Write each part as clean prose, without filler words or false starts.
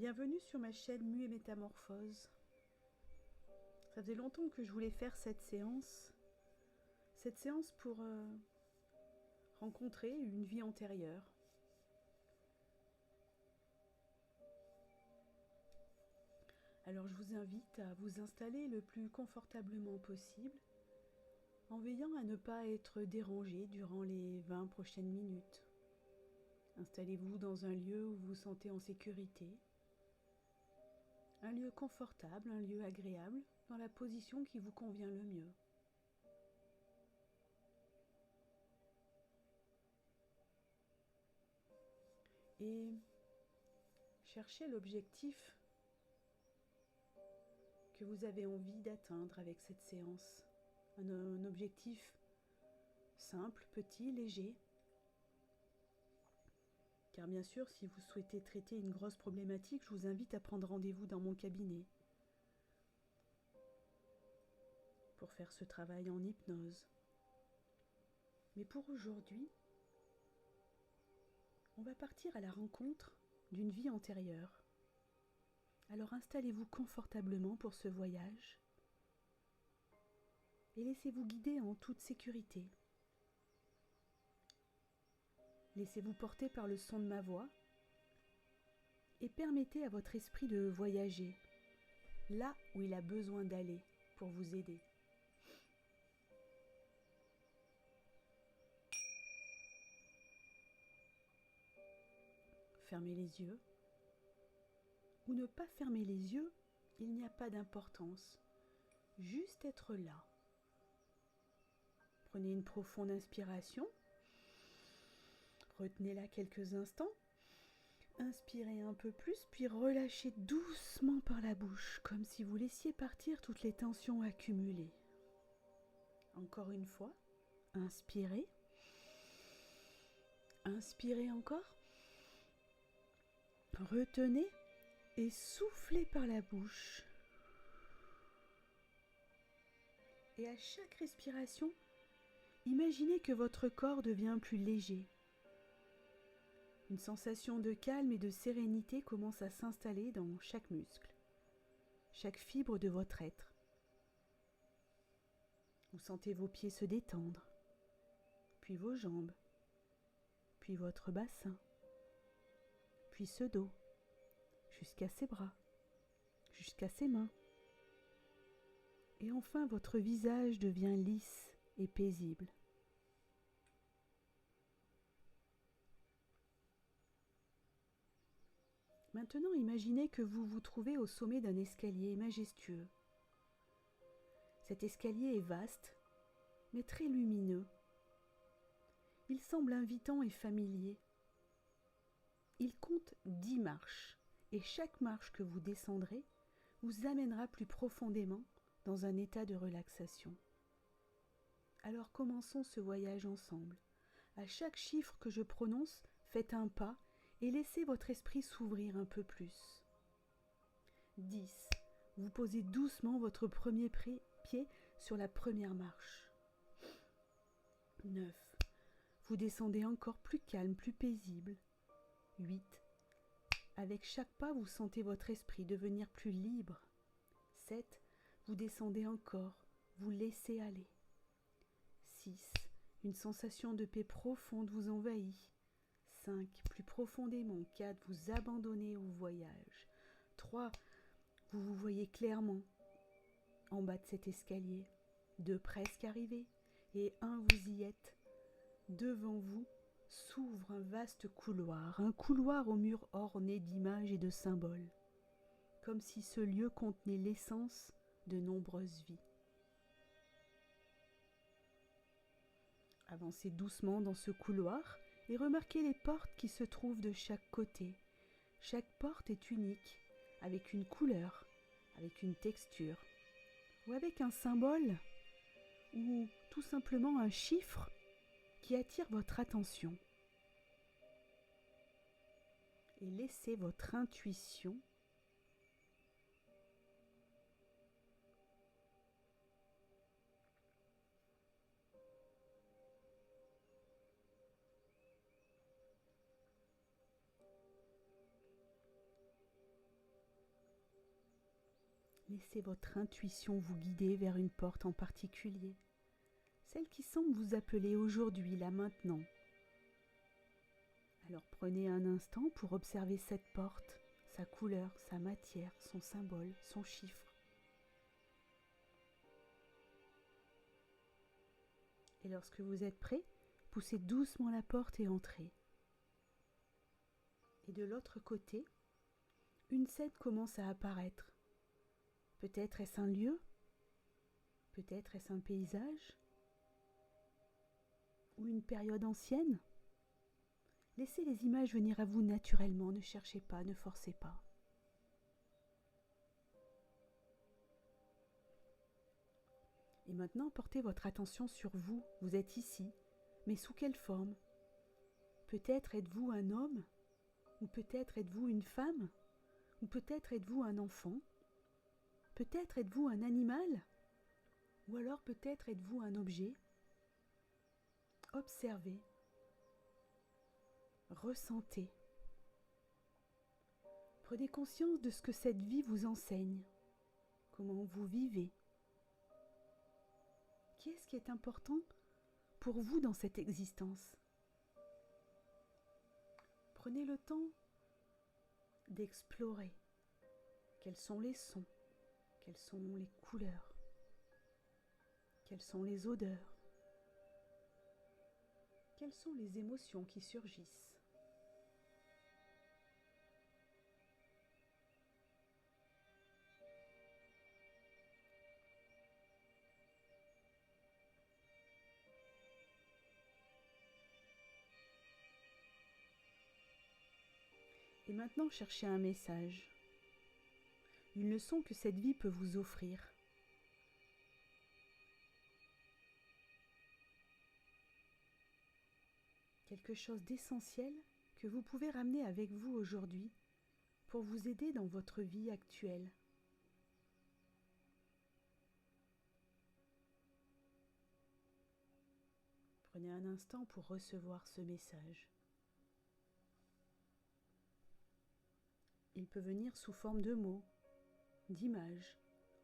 Bienvenue sur ma chaîne Mu et Métamorphose. Ça faisait longtemps que je voulais faire cette séance pour rencontrer une vie antérieure. Alors je vous invite à vous installer le plus confortablement possible en veillant à ne pas être dérangé durant les 20 prochaines minutes. Installez-vous dans un lieu où vous vous sentez en sécurité. Un lieu confortable, un lieu agréable, dans la position qui vous convient le mieux. Et cherchez l'objectif que vous avez envie d'atteindre avec cette séance. Un objectif simple, petit, léger. Car bien sûr, si vous souhaitez traiter une grosse problématique, je vous invite à prendre rendez-vous dans mon cabinet pour faire ce travail en hypnose. Mais pour aujourd'hui, on va partir à la rencontre d'une vie antérieure. Alors installez-vous confortablement pour ce voyage et laissez-vous guider en toute sécurité. Laissez-vous porter par le son de ma voix et permettez à votre esprit de voyager là où il a besoin d'aller pour vous aider. Fermez les yeux ou ne pas fermer les yeux, il n'y a pas d'importance. Juste être là. Prenez une profonde inspiration. Retenez-la quelques instants. Inspirez un peu plus, puis relâchez doucement par la bouche, comme si vous laissiez partir toutes les tensions accumulées. Encore une fois, inspirez. Inspirez encore. Retenez et soufflez par la bouche. Et à chaque respiration, imaginez que votre corps devient plus léger. Une sensation de calme et de sérénité commence à s'installer dans chaque muscle, chaque fibre de votre être. Vous sentez vos pieds se détendre, puis vos jambes, puis votre bassin, puis ce dos, jusqu'à ses bras, jusqu'à ses mains. Et enfin, votre visage devient lisse et paisible. Maintenant, imaginez que vous vous trouvez au sommet d'un escalier majestueux. Cet escalier est vaste, mais très lumineux. Il semble invitant et familier. Il compte 10 marches, et chaque marche que vous descendrez vous amènera plus profondément dans un état de relaxation. Alors commençons ce voyage ensemble. À chaque chiffre que je prononce, faites un pas et laissez votre esprit s'ouvrir un peu plus. 10. Vous posez doucement votre premier pied sur la première marche. 9. Vous descendez encore plus calme, plus paisible. 8. Avec chaque pas, vous sentez votre esprit devenir plus libre. 7. Vous descendez encore, vous laissez aller. 6. Une sensation de paix profonde vous envahit. 5. Plus profondément. 4. Vous abandonnez au voyage. 3. Vous vous voyez clairement en bas de cet escalier. 2. Presque arrivé. Et 1. Vous y êtes. Devant vous s'ouvre un vaste couloir, un couloir aux murs ornés d'images et de symboles, comme si ce lieu contenait l'essence de nombreuses vies. Avancez doucement dans ce couloir et remarquez les portes qui se trouvent de chaque côté. Chaque porte est unique, avec une couleur, avec une texture, ou avec un symbole, ou tout simplement un chiffre qui attire votre attention. Et laissez votre intuition Laissez votre intuition vous guider vers une porte en particulier, celle qui semble vous appeler aujourd'hui, là maintenant. Alors prenez un instant pour observer cette porte, sa couleur, sa matière, son symbole, son chiffre. Et lorsque vous êtes prêt, poussez doucement la porte et entrez. Et de l'autre côté, une scène commence à apparaître. Peut-être est-ce un lieu? Peut-être est-ce un paysage? Ou une période ancienne? Laissez les images venir à vous naturellement, ne cherchez pas, ne forcez pas. Et maintenant, portez votre attention sur vous. Vous êtes ici, mais sous quelle forme? Peut-être êtes-vous un homme? Ou peut-être êtes-vous une femme? Ou peut-être êtes-vous un enfant? Peut-être êtes-vous un animal? Ou alors peut-être êtes-vous un objet? Observez. Ressentez. Prenez conscience de ce que cette vie vous enseigne. Comment vous vivez. Qu'est-ce qui est important pour vous dans cette existence? Prenez le temps d'explorer. Quels sont les sons? Quelles sont les couleurs? Quelles sont les odeurs? Quelles sont les émotions qui surgissent? Et maintenant, cherchez un message, une leçon que cette vie peut vous offrir. Quelque chose d'essentiel que vous pouvez ramener avec vous aujourd'hui pour vous aider dans votre vie actuelle. Prenez un instant pour recevoir ce message. Il peut venir sous forme de mots, d'images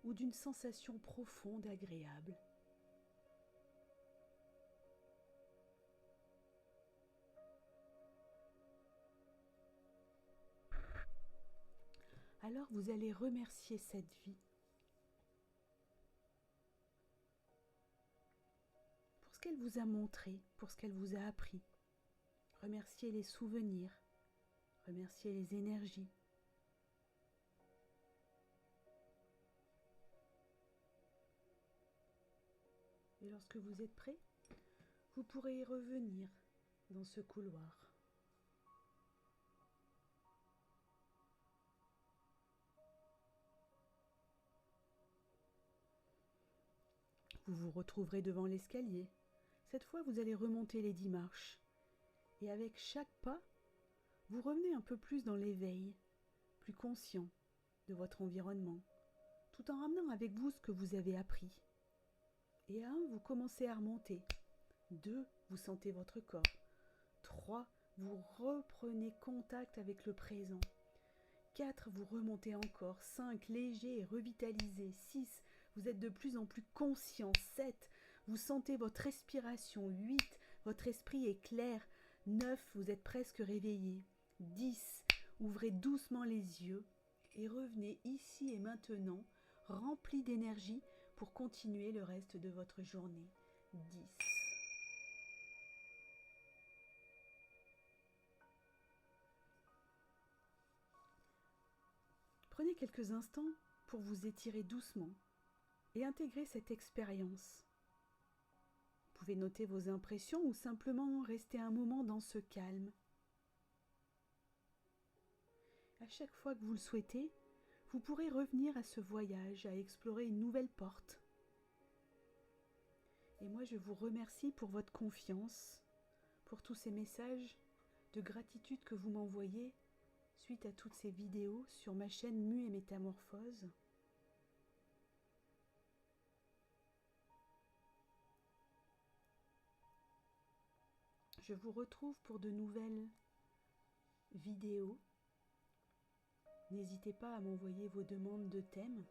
ou d'une sensation profonde et agréable. Alors vous allez remercier cette vie pour ce qu'elle vous a montré, pour ce qu'elle vous a appris. Remerciez les souvenirs, remerciez les énergies. Et lorsque vous êtes prêt, vous pourrez y revenir dans ce couloir. Vous vous retrouverez devant l'escalier. Cette fois, vous allez remonter les 10 marches. Et avec chaque pas, vous revenez un peu plus dans l'éveil, plus conscient de votre environnement, tout en ramenant avec vous ce que vous avez appris. Et à 1, vous commencez à remonter. 2, vous sentez votre corps. 3, vous reprenez contact avec le présent. 4, vous remontez encore. 5, léger et revitalisé. 6, vous êtes de plus en plus conscient. 7, vous sentez votre respiration. 8, votre esprit est clair. 9, vous êtes presque réveillé. 10, ouvrez doucement les yeux et revenez ici et maintenant, rempli d'énergie pour continuer le reste de votre journée. 10. Prenez quelques instants pour vous étirer doucement et intégrer cette expérience. Vous pouvez noter vos impressions ou simplement rester un moment dans ce calme. À chaque fois que vous le souhaitez, vous pourrez revenir à ce voyage, à explorer une nouvelle porte. Et moi, je vous remercie pour votre confiance, pour tous ces messages de gratitude que vous m'envoyez suite à toutes ces vidéos sur ma chaîne Mu et Métamorphose. Je vous retrouve pour de nouvelles vidéos. N'hésitez pas à m'envoyer vos demandes de thèmes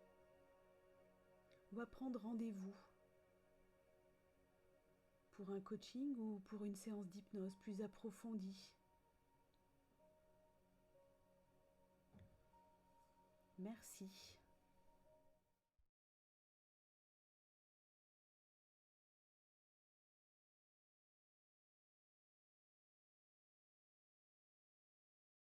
On va prendre rendez-vous pour un coaching ou pour une séance d'hypnose plus approfondie. Merci.